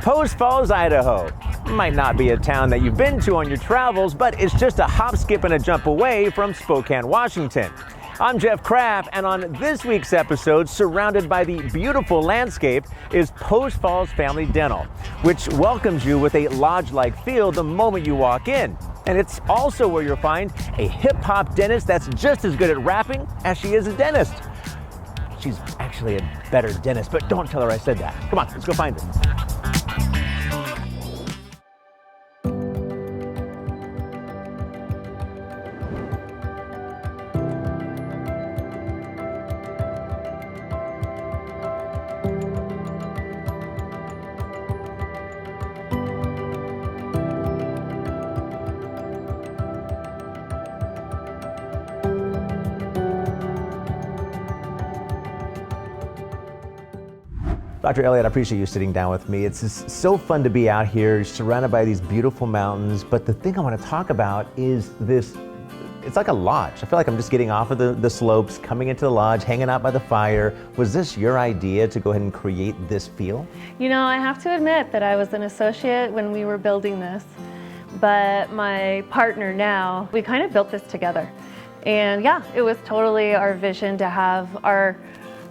Post Falls, Idaho. Might not be a town that you've been to on your travels, but it's just a hop, skip, and a jump away from Spokane, Washington. I'm Jeff Kraft, and on this week's episode, surrounded by the beautiful landscape, is Post Falls Family Dental, which welcomes you with a lodge-like feel the moment you walk in. And it's also where you'll find a hip-hop dentist that's just as good at rapping as she is a dentist. She's actually a better dentist, but don't tell her I said that. Come on, let's go find her. Dr. Elliott, I appreciate you sitting down with me. It's just so fun to be out here, surrounded by these beautiful mountains. But the thing I want to talk about is this, it's like a lodge. I feel like I'm just getting off of the slopes, coming into the lodge, hanging out by the fire. Was this your idea to go ahead and create this feel? You know, I have to admit that I was an associate when we were building this, but my partner now, we kind of built this together. And yeah, it was totally our vision to have our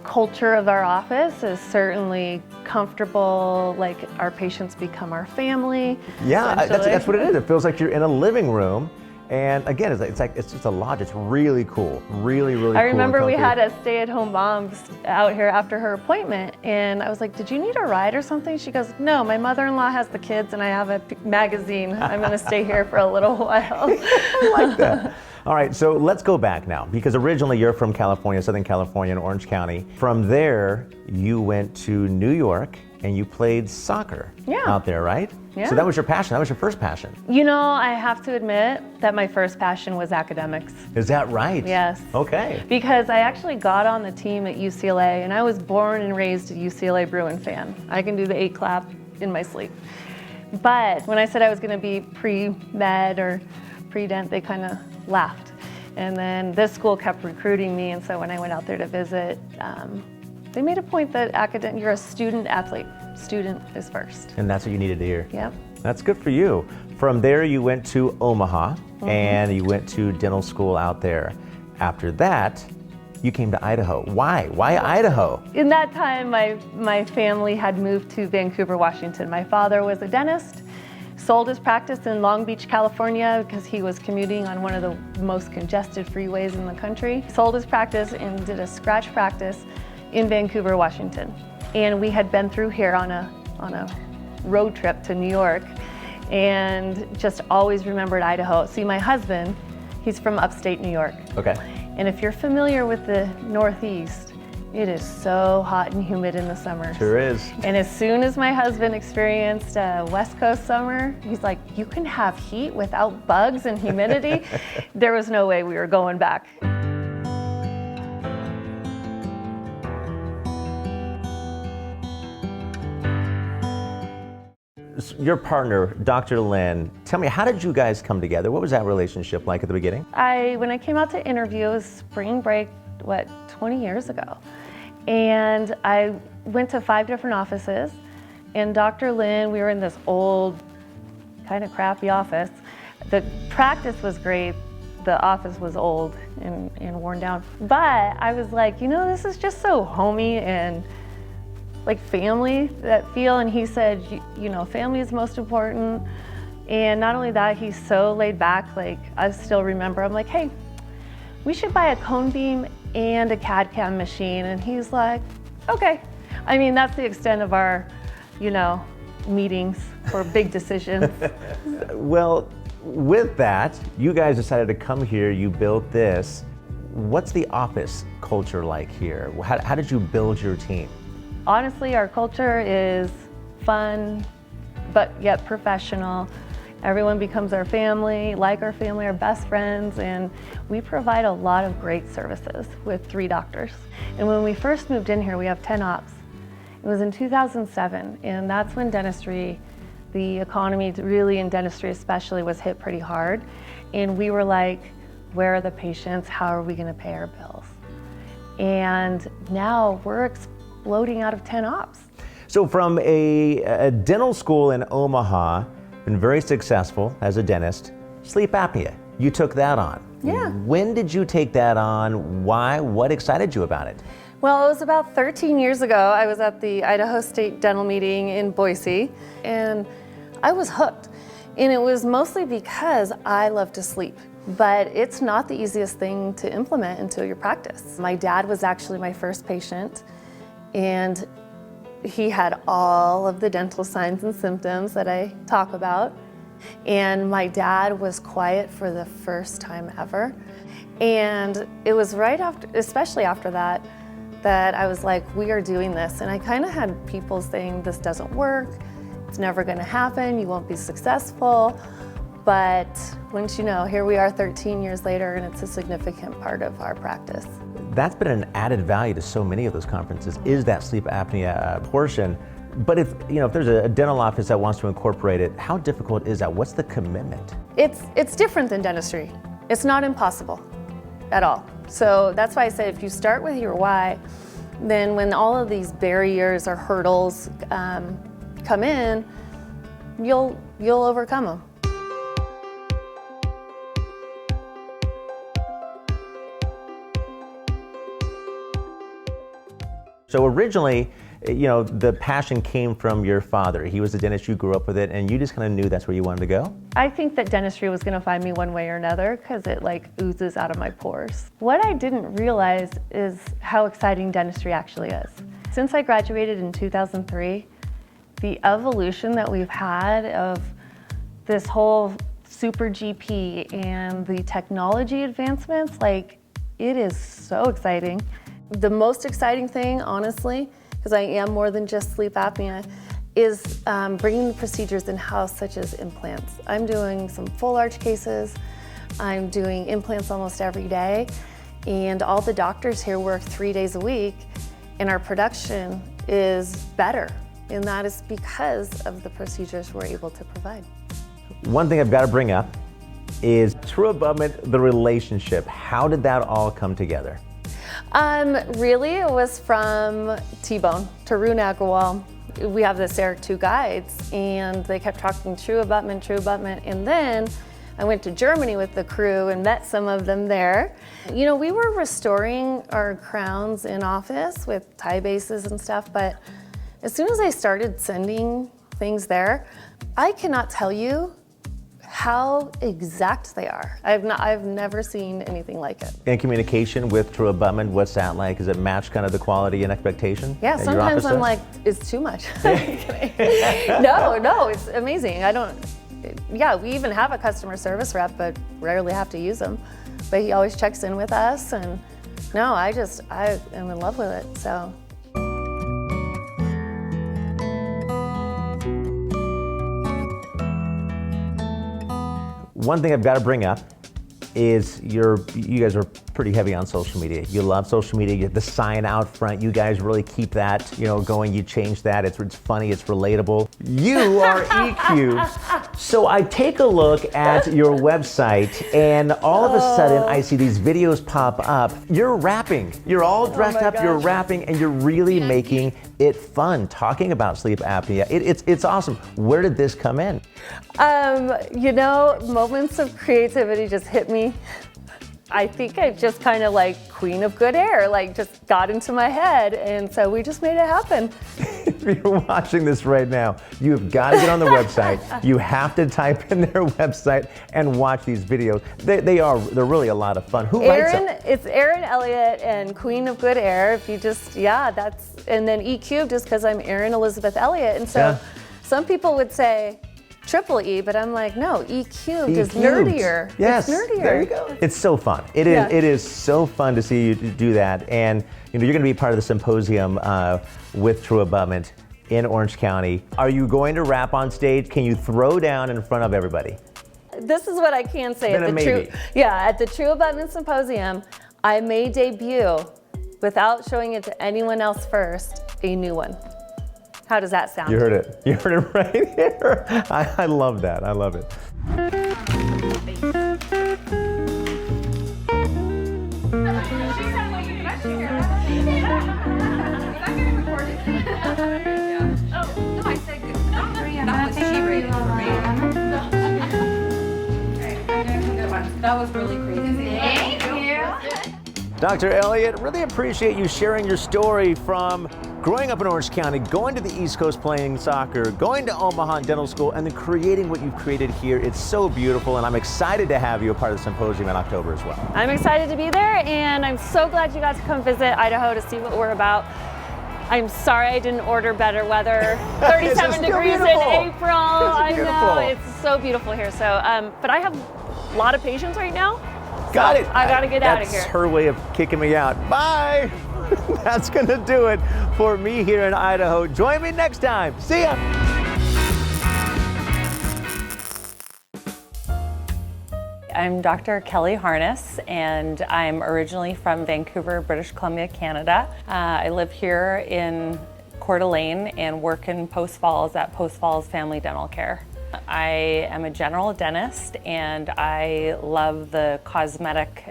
culture of our office is certainly comfortable, like our patients become our family. Yeah, that's what it is. It feels like you're in a living room. And again, it's just a lodge. It's really cool, really cool. I remember we had a stay-at-home mom out here after her appointment, and I was like, did you need a ride or something? She goes, no, my mother-in-law has the kids and I have a magazine. I'm gonna stay here for a little while. I like that. All right, so let's go back now, because originally you're from California, Southern California in Orange County. From there, you went to New York and you played soccer out there, right? Yeah. So that was your passion, that was your first passion. You know, I have to admit that my first passion was academics. Is that right? Yes. Okay. Because I actually got on the team at UCLA, and I was born and raised a UCLA Bruin fan. I can do the 8 clap in my sleep. But when I said I was gonna be pre-med or pre-dent, they kind of laughed. And then this school kept recruiting me, and so when I went out there to visit, they made a point that you're a student athlete. Student is first. And that's what you needed to hear. Yep. That's good for you. From there, you went to Omaha, and you went to dental school out there. After that, you came to Idaho. Why? Why Idaho? In that time, my family had moved to Vancouver, Washington. My father was a dentist, sold his practice in Long Beach, California, because he was commuting on one of the most congested freeways in the country. Sold his practice and did a scratch practice in Vancouver, Washington. And we had been through here on a road trip to New York, and just always remembered Idaho. See, my husband, he's from upstate New York. Okay. And if you're familiar with the Northeast, it is so hot and humid in the summer. Sure is. And as soon as my husband experienced a West Coast summer, he's like, you can have heat without bugs and humidity? There was no way we were going back. Your partner, Dr. Lynn, tell me, how did you guys come together? What was that relationship like at the beginning? When I came out to interview, it was spring break, 20 years ago. And I went to 5 different offices, and Dr. Lynn, we were in this old, kind of crappy office. The practice was great, the office was old and worn down. But I was like, you know, this is just so homey and like family, that feel. And he said, you know, family is most important. And not only that, he's so laid back. Like, I still remember, I'm like, hey, we should buy a cone beam and a CAD/CAM machine. And he's like, okay. I mean, that's the extent of our, you know, meetings for big decisions. Well, with that, you guys decided to come here, you built this. What's the office culture like here? How did you build your team? Honestly, our culture is fun, but yet professional. Everyone becomes our family, like our family, our best friends, and we provide a lot of great services with 3 doctors. And when we first moved in here, we have 10 ops. It was in 2007, and that's when dentistry, the economy really in dentistry especially, was hit pretty hard. And we were like, where are the patients? How are we gonna pay our bills? And now we're exploding out of 10 ops. So from a dental school in Omaha, been very successful as a dentist, sleep apnea, you took that on. Yeah. When did you take that on? Why? What excited you about it? Well, it was about 13 years ago. I was at the Idaho State Dental Meeting in Boise, and I was hooked. And it was mostly because I love to sleep, but it's not the easiest thing to implement into your practice. My dad was actually my first patient, and he had all of the dental signs and symptoms that I talk about. And my dad was quiet for the first time ever. And it was right after, especially after that, that I was like, we are doing this. And I kind of had people saying, this doesn't work, it's never gonna happen, you won't be successful. But once you know, here we are 13 years later, and it's a significant part of our practice. That's been an added value to so many of those conferences, is that sleep apnea portion. But if there's a dental office that wants to incorporate it, how difficult is that? What's the commitment? It's different than dentistry. It's not impossible at all. So that's why I say if you start with your why, then when all of these barriers or hurdles come in, you'll overcome them. So originally, the passion came from your father. He was a dentist, you grew up with it, and you just kind of knew that's where you wanted to go? I think that dentistry was gonna find me one way or another because it like oozes out of my pores. What I didn't realize is how exciting dentistry actually is. Since I graduated in 2003, the evolution that we've had of this whole super GP and the technology advancements, like it is so exciting. The most exciting thing, honestly, because I am more than just sleep apnea, is bringing the procedures in-house, such as implants. I'm doing some full arch cases. I'm doing implants almost every day. And all the doctors here work 3 days a week, and our production is better. And that is because of the procedures we're able to provide. One thing I've got to bring up is TruAbutment, the relationship. How did that all come together? Really, it was from T-Bone, Tarun Agrawal. We have the CEREC 2 guides, and they kept talking TruAbutment, and then I went to Germany with the crew and met some of them there. We were restoring our crowns in office with tie bases and stuff, but as soon as I started sending things there, I cannot tell you how exact they are. I've never seen anything like it. And communication with TruAbutment, what's that like? Does it match kind of the quality and expectation? Yeah, sometimes I'm like, it's too much. No, it's amazing. We even have a customer service rep, but rarely have to use them. But he always checks in with us, and no, I am in love with it, so. One thing I've got to bring up is you guys are pretty heavy on social media. You love social media. You get the sign out front. You guys really keep that, going. You change that. It's funny. It's relatable. You are EQ. So I take a look at your website, and all of a sudden I see these videos pop up. You're rapping. You're all dressed up. You're rapping, and you're really making it fun, talking about sleep apnea. It's awesome. Where did this come in? Moments of creativity just hit me. I think I just kind of like queen of good air, just got into my head, and so we just made it happen. If you're watching this right now, you've got to get on the website. You have to type in their website and watch these videos. They're really a lot of fun. Who writes them? It's Erin Elliott and Queen of Good Air. If you just, and then EQ just because I'm Erin Elizabeth Elliott. And so some people would say triple E, but I'm like, no, E cubed is nerdier. Yes, it's nerdier. There you go. It's so fun. It is so fun to see you do that. And you're going to be part of the symposium with TruAbutment in Orange County. Are you going to rap on stage? Can you throw down in front of everybody? This is what I can say. At the TruAbutment Symposium, I may debut, without showing it to anyone else first, a new one. How does that sound? You heard it. You heard it right here. I love that. I love it. She said, well, you can actually hear that. Is that getting recorded? Yeah. That was really crazy. Thank you. Dr. Elliott, really appreciate you sharing your story from growing up in Orange County, going to the East Coast playing soccer, going to Omaha Dental School, and then creating what you've created here. It's so beautiful, and I'm excited to have you a part of the symposium in October as well. I'm excited to be there, and I'm so glad you got to come visit Idaho to see what we're about. I'm sorry I didn't order better weather. 37 degrees in April. I know, it's so beautiful here. So, but I have a lot of patients right now. Got it. I gotta get out of here. That's her way of kicking me out. Bye. That's gonna do it for me here in Idaho. Join me next time. See ya. I'm Dr. Kelly Harness, and I'm originally from Vancouver, British Columbia, Canada. I live here in Coeur d'Alene and work in Post Falls at Post Falls Family Dental Care. I am a general dentist, and I love the cosmetic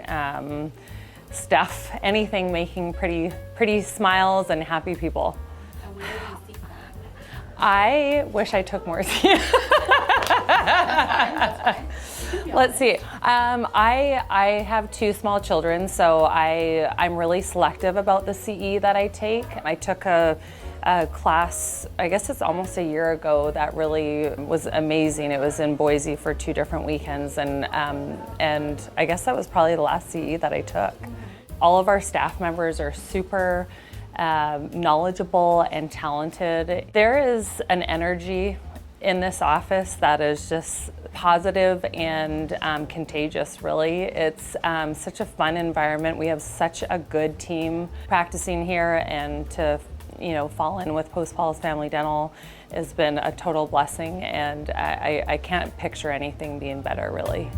stuff, anything making pretty smiles and happy people. And where do you seek that? I wish I took more. Let's see. I have 2 small children, so I'm really selective about the CE that I take. I took a class, I guess it's almost a year ago, that really was amazing. It was in Boise for 2 different weekends, and I guess that was probably the last CE that I took. All of our staff members are super knowledgeable and talented. There is an energy in this office that is just positive and contagious, really. It's such a fun environment. We have such a good team practicing here, and to fall in with Post Falls Family Dental has been a total blessing, and I can't picture anything being better, really.